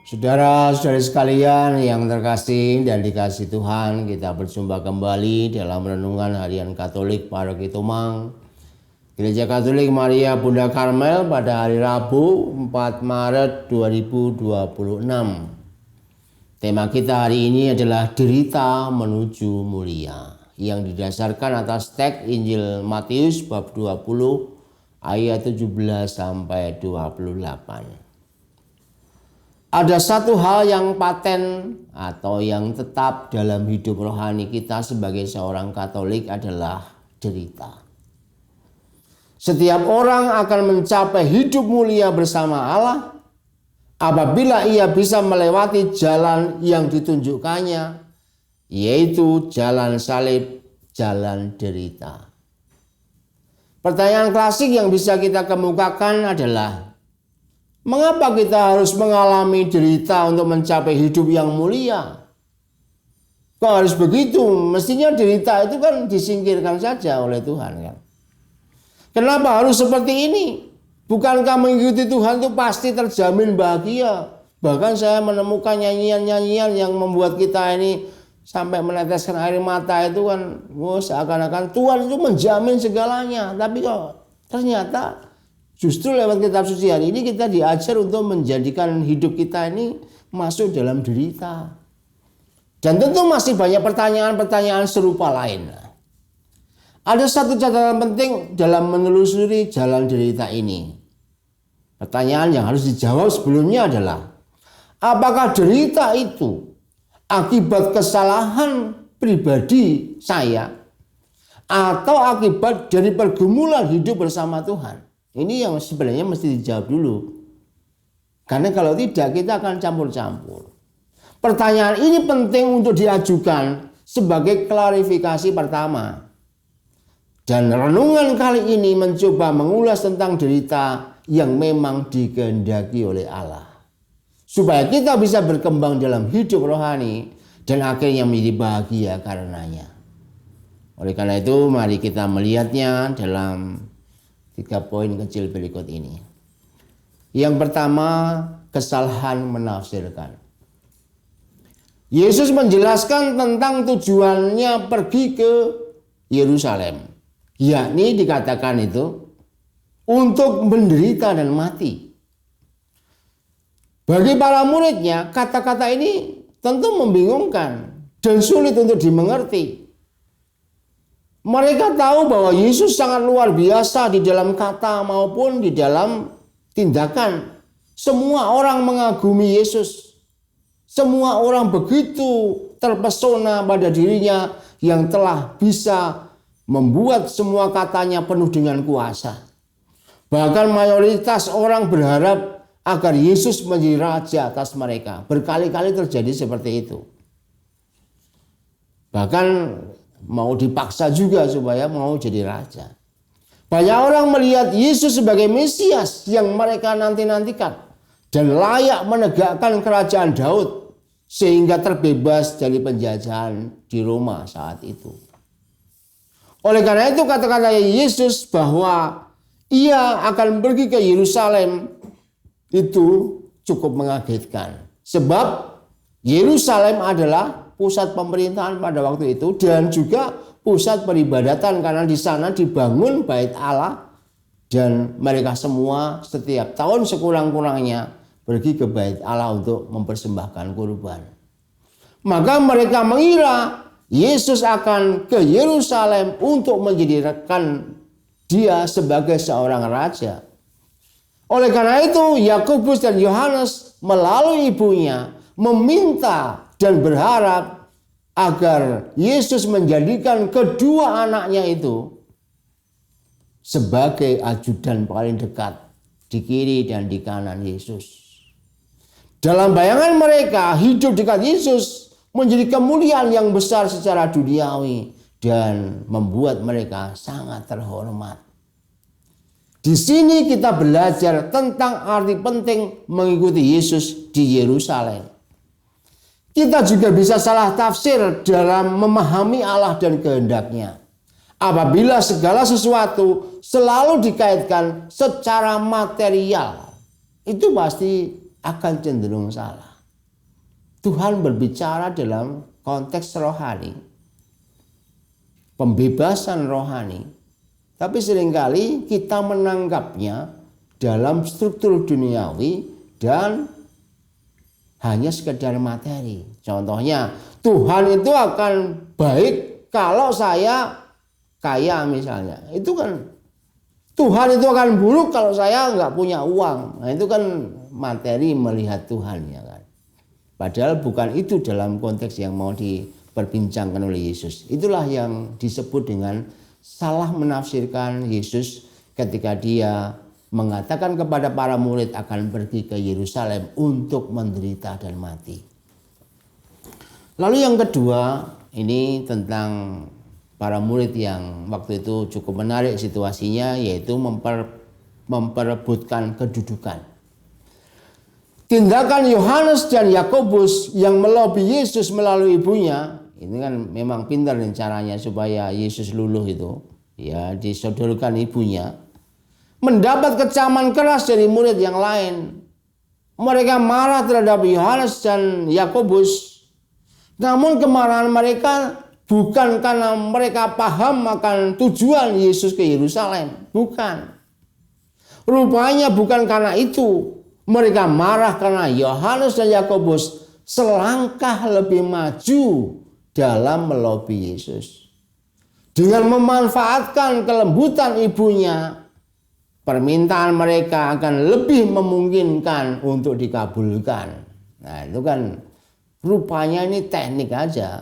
Saudara-saudari sekalian yang terkasih dan dikasih Tuhan, kita berjumpa kembali dalam renungan harian Katolik Paroki Tumang, Gereja Katolik Maria Bunda Karmel pada hari Rabu 4 Maret 2026. Tema kita hari ini adalah derita menuju mulia, yang didasarkan atas teks Injil Matius bab 20 ayat 17 sampai 28. Ada satu hal yang paten atau yang tetap dalam hidup rohani kita sebagai seorang Katolik adalah derita. Setiap orang akan mencapai hidup mulia bersama Allah apabila ia bisa melewati jalan yang ditunjukkannya, yaitu jalan salib, jalan derita. Pertanyaan klasik yang bisa kita kemukakan adalah, mengapa kita harus mengalami derita untuk mencapai hidup yang mulia? Kok harus begitu? Mestinya derita itu kan disingkirkan saja oleh Tuhan kan. Kenapa harus seperti ini? Bukankah mengikuti Tuhan itu pasti terjamin bahagia? Bahkan saya menemukan nyanyian-nyanyian yang membuat kita ini sampai meneteskan air mata itu kan, seakan-akan Tuhan itu menjamin segalanya. Tapi kok ternyata justru lewat kitab suci hari ini kita diajar untuk menjadikan hidup kita ini masuk dalam derita. Dan tentu masih banyak pertanyaan-pertanyaan serupa lain. Ada satu catatan penting dalam menelusuri jalan derita ini. Pertanyaan yang harus dijawab sebelumnya adalah, apakah derita itu akibat kesalahan pribadi saya atau akibat dari pergumulan hidup bersama Tuhan? Ini yang sebenarnya mesti dijawab dulu. Karena kalau tidak kita akan campur-campur. Pertanyaan ini penting untuk diajukan sebagai klarifikasi pertama. Dan renungan kali ini mencoba mengulas tentang derita yang memang dikehendaki oleh Allah. Supaya kita bisa berkembang dalam hidup rohani dan akhirnya menjadi bahagia karenanya. Oleh karena itu mari kita melihatnya dalam 3 poin kecil berikut ini. Yang pertama, kesalahan menafsirkan. Yesus menjelaskan tentang tujuannya pergi ke Yerusalem. Yakni dikatakan itu untuk menderita dan mati. Bagi para muridnya, kata-kata ini tentu membingungkan dan sulit untuk dimengerti. Mereka tahu bahwa Yesus sangat luar biasa di dalam kata maupun di dalam tindakan. Semua orang mengagumi Yesus. Semua orang begitu terpesona pada dirinya yang telah bisa membuat semua katanya penuh dengan kuasa. Bahkan mayoritas orang berharap agar Yesus menjadi raja atas mereka. Berkali-kali terjadi seperti itu. Bahkan mau dipaksa juga supaya mau jadi raja. Banyak orang melihat Yesus sebagai Mesias yang mereka nanti-nantikan dan layak menegakkan kerajaan Daud sehingga terbebas dari penjajahan di Roma saat itu. Oleh karena itu kata-kata Yesus bahwa ia akan pergi ke Yerusalem itu cukup mengagetkan. Sebab Yerusalem adalah pusat pemerintahan pada waktu itu dan juga pusat peribadatan karena di sana dibangun bait Allah dan mereka semua setiap tahun sekurang-kurangnya pergi ke bait Allah untuk mempersembahkan kurban. Maka mereka mengira Yesus akan ke Yerusalem untuk menjadikan dia sebagai seorang raja. Oleh karena itu Yakobus dan Yohanes melalui ibunya meminta dan berharap agar Yesus menjadikan kedua anaknya itu sebagai ajudan paling dekat di kiri dan di kanan Yesus. Dalam bayangan mereka, hidup dekat Yesus menjadi kemuliaan yang besar secara duniawi dan membuat mereka sangat terhormat. Di sini kita belajar tentang arti penting mengikuti Yesus di Yerusalem. Kita juga bisa salah tafsir dalam memahami Allah dan kehendaknya. Apabila segala sesuatu selalu dikaitkan secara material, itu pasti akan cenderung salah. Tuhan berbicara dalam konteks rohani, pembebasan rohani. Tapi seringkali kita menangkapnya dalam struktur duniawi dan hanya sekedar materi. Contohnya, Tuhan itu akan baik kalau saya kaya misalnya. Itu kan Tuhan itu akan buruk kalau saya nggak punya uang. Nah itu kan materi melihat Tuhan ya kan. Padahal bukan itu dalam konteks yang mau diperbincangkan oleh Yesus. Itulah yang disebut dengan salah menafsirkan Yesus ketika dia mengatakan kepada para murid akan pergi ke Yerusalem untuk menderita dan mati. Lalu yang kedua, ini tentang para murid yang waktu itu cukup menarik situasinya, yaitu memperebutkan kedudukan. Tindakan Yohanes dan Yakobus yang melobi Yesus melalui ibunya, ini kan memang pintar nih caranya supaya Yesus luluh itu, ya disodorkan ibunya. Mendapat kecaman keras dari murid yang lain. Mereka marah terhadap Yohanes dan Yakobus. Namun kemarahan mereka bukan karena mereka paham akan tujuan Yesus ke Yerusalem. Bukan. Rupanya bukan karena itu. Mereka marah karena Yohanes dan Yakobus selangkah lebih maju dalam melobi Yesus. Dengan memanfaatkan kelembutan ibunya, permintaan mereka akan lebih memungkinkan untuk dikabulkan. Nah itu kan rupanya ini teknik aja.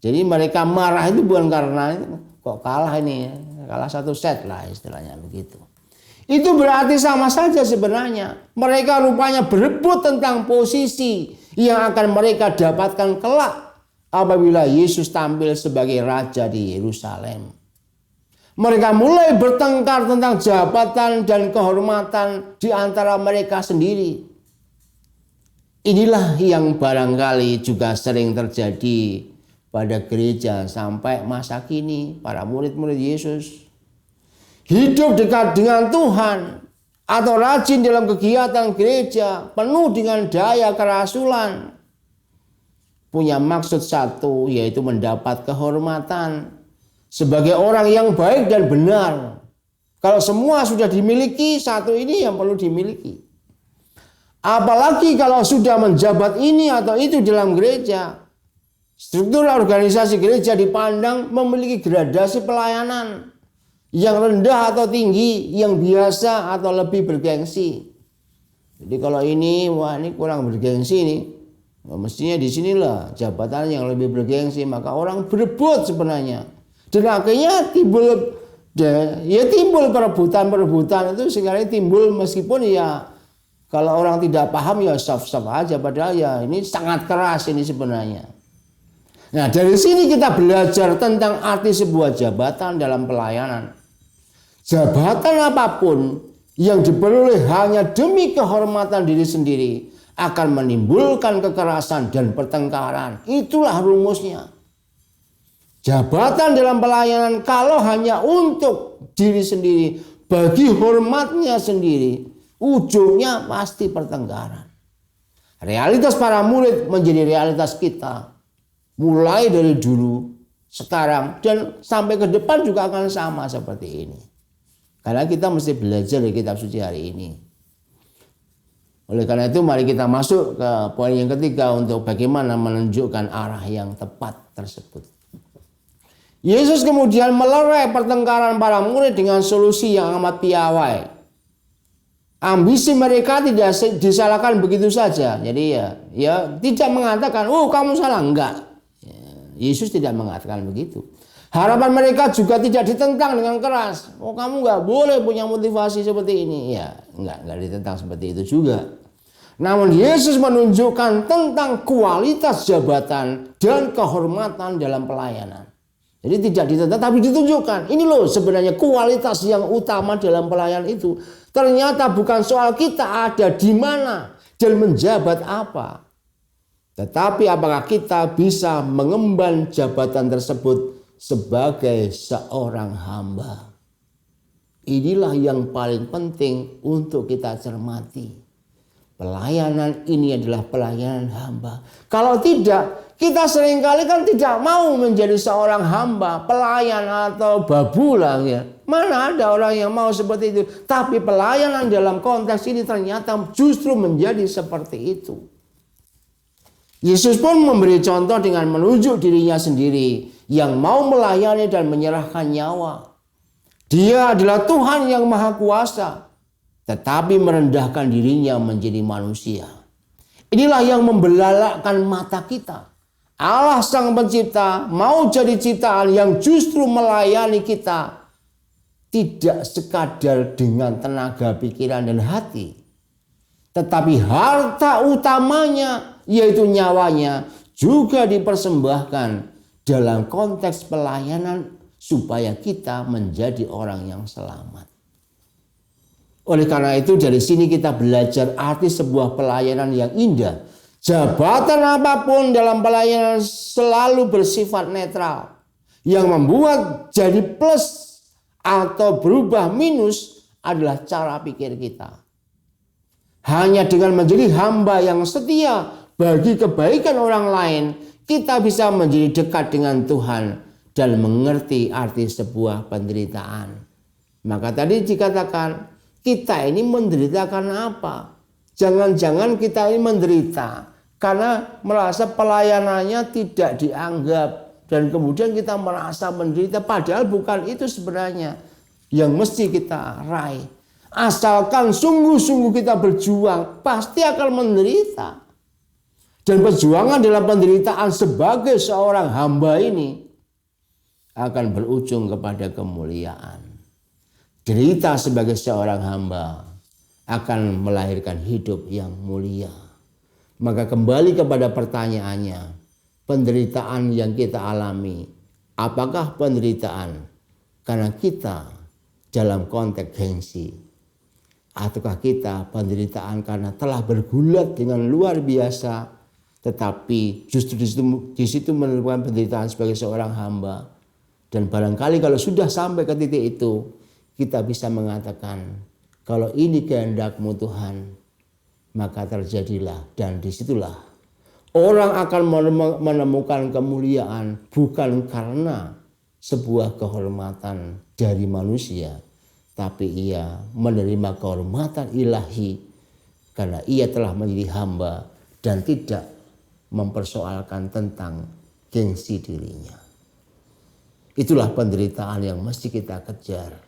Jadi mereka marah itu bukan karena kok kalah ini, kalah satu set lah istilahnya begitu. Itu berarti sama saja sebenarnya. Mereka rupanya berebut tentang posisi yang akan mereka dapatkan kelak apabila Yesus tampil sebagai raja di Yerusalem. Mereka mulai bertengkar tentang jabatan dan kehormatan di antara mereka sendiri. Inilah yang barangkali juga sering terjadi pada gereja sampai masa kini. Para murid-murid Yesus hidup dekat dengan Tuhan atau rajin dalam kegiatan gereja, penuh dengan daya kerasulan. Punya maksud satu, yaitu mendapat kehormatan sebagai orang yang baik dan benar. Kalau semua sudah dimiliki, satu ini yang perlu dimiliki. Apalagi kalau sudah menjabat ini atau itu dalam gereja. Struktur organisasi gereja dipandang memiliki gradasi pelayanan. Yang rendah atau tinggi, yang biasa atau lebih bergengsi. Jadi kalau ini, wah ini kurang bergengsi nih. Mestinya di sinilah jabatan yang lebih bergengsi. Maka orang berebut sebenarnya. Dan akhirnya timbul perebutan itu sekarang timbul meskipun ya kalau orang tidak paham ya soft-soft aja, padahal ya ini sangat keras ini sebenarnya. Nah dari sini kita belajar tentang arti sebuah jabatan dalam pelayanan. Jabatan apapun yang diperoleh hanya demi kehormatan diri sendiri akan menimbulkan kekerasan dan pertengkaran. Itulah rumusnya. Jabatan dalam pelayanan kalau hanya untuk diri sendiri, bagi hormatnya sendiri, ujungnya pasti pertengkaran. Realitas para murid menjadi realitas kita. Mulai dari dulu, sekarang, dan sampai ke depan juga akan sama seperti ini. Karena kita mesti belajar dari kitab suci hari ini. Oleh karena itu mari kita masuk ke poin yang ketiga untuk bagaimana menunjukkan arah yang tepat tersebut. Yesus kemudian melerai pertengkaran para murid dengan solusi yang amat piawai. Ambisi mereka tidak disalahkan begitu saja. Jadi ya tidak mengatakan, oh kamu salah, enggak. Yesus tidak mengatakan begitu. Harapan mereka juga tidak ditentang dengan keras. Oh kamu enggak boleh punya motivasi seperti ini. Ya enggak ditentang seperti itu juga. Namun Yesus menunjukkan tentang kualitas jabatan dan kehormatan dalam pelayanan. Jadi tidak ditentang tapi ditunjukkan. Ini loh sebenarnya kualitas yang utama dalam pelayanan itu. Ternyata bukan soal kita ada di mana dan menjabat apa. Tetapi apakah kita bisa mengemban jabatan tersebut sebagai seorang hamba. Inilah yang paling penting untuk kita cermati. Pelayanan ini adalah pelayanan hamba. Kalau tidak, kita seringkali kan tidak mau menjadi seorang hamba, pelayan atau babu lah ya. Mana ada orang yang mau seperti itu. Tapi pelayanan dalam konteks ini ternyata justru menjadi seperti itu. Yesus pun memberi contoh dengan menunjuk dirinya sendiri yang mau melayani dan menyerahkan nyawa. Dia adalah Tuhan yang Maha Kuasa, tetapi merendahkan dirinya menjadi manusia. Inilah yang membelalakkan mata kita. Allah Sang Pencipta mau jadi ciptaan yang justru melayani kita. Tidak sekadar dengan tenaga pikiran dan hati. Tetapi harta utamanya yaitu nyawanya juga dipersembahkan dalam konteks pelayanan supaya kita menjadi orang yang selamat. Oleh karena itu dari sini kita belajar arti sebuah pelayanan yang indah. Jabatan apapun dalam pelayanan selalu bersifat netral. Yang membuat jadi plus atau berubah minus adalah cara pikir kita. Hanya dengan menjadi hamba yang setia bagi kebaikan orang lain, kita bisa menjadi dekat dengan Tuhan dan mengerti arti sebuah penderitaan. Maka tadi dikatakan, kita ini menderita karena apa? Jangan-jangan kita ini menderita karena merasa pelayanannya tidak dianggap. Dan kemudian kita merasa menderita, padahal bukan itu sebenarnya yang mesti kita raih. Asalkan sungguh-sungguh kita berjuang, pasti akan menderita. Dan perjuangan dalam penderitaan sebagai seorang hamba ini akan berujung kepada kemuliaan. Derita sebagai seorang hamba akan melahirkan hidup yang mulia. Maka kembali kepada pertanyaannya, penderitaan yang kita alami, apakah penderitaan karena kita dalam konteks gengsi? Ataukah kita penderitaan karena telah bergulat dengan luar biasa, tetapi justru di situ menemukan penderitaan sebagai seorang hamba. Dan barangkali kalau sudah sampai ke titik itu, kita bisa mengatakan, kalau ini kehendak-Mu Tuhan, maka terjadilah. Dan disitulah orang akan menemukan kemuliaan bukan karena sebuah kehormatan dari manusia, tapi ia menerima kehormatan ilahi karena ia telah menjadi hamba dan tidak mempersoalkan tentang gengsi dirinya. Itulah penderitaan yang mesti kita kejar.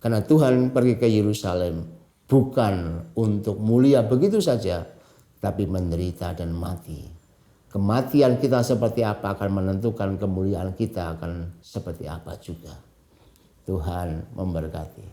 Karena Tuhan pergi ke Yerusalem bukan untuk mulia begitu saja, tapi menderita dan mati. Kematian kita seperti apa akan menentukan kemuliaan kita akan seperti apa juga. Tuhan memberkati.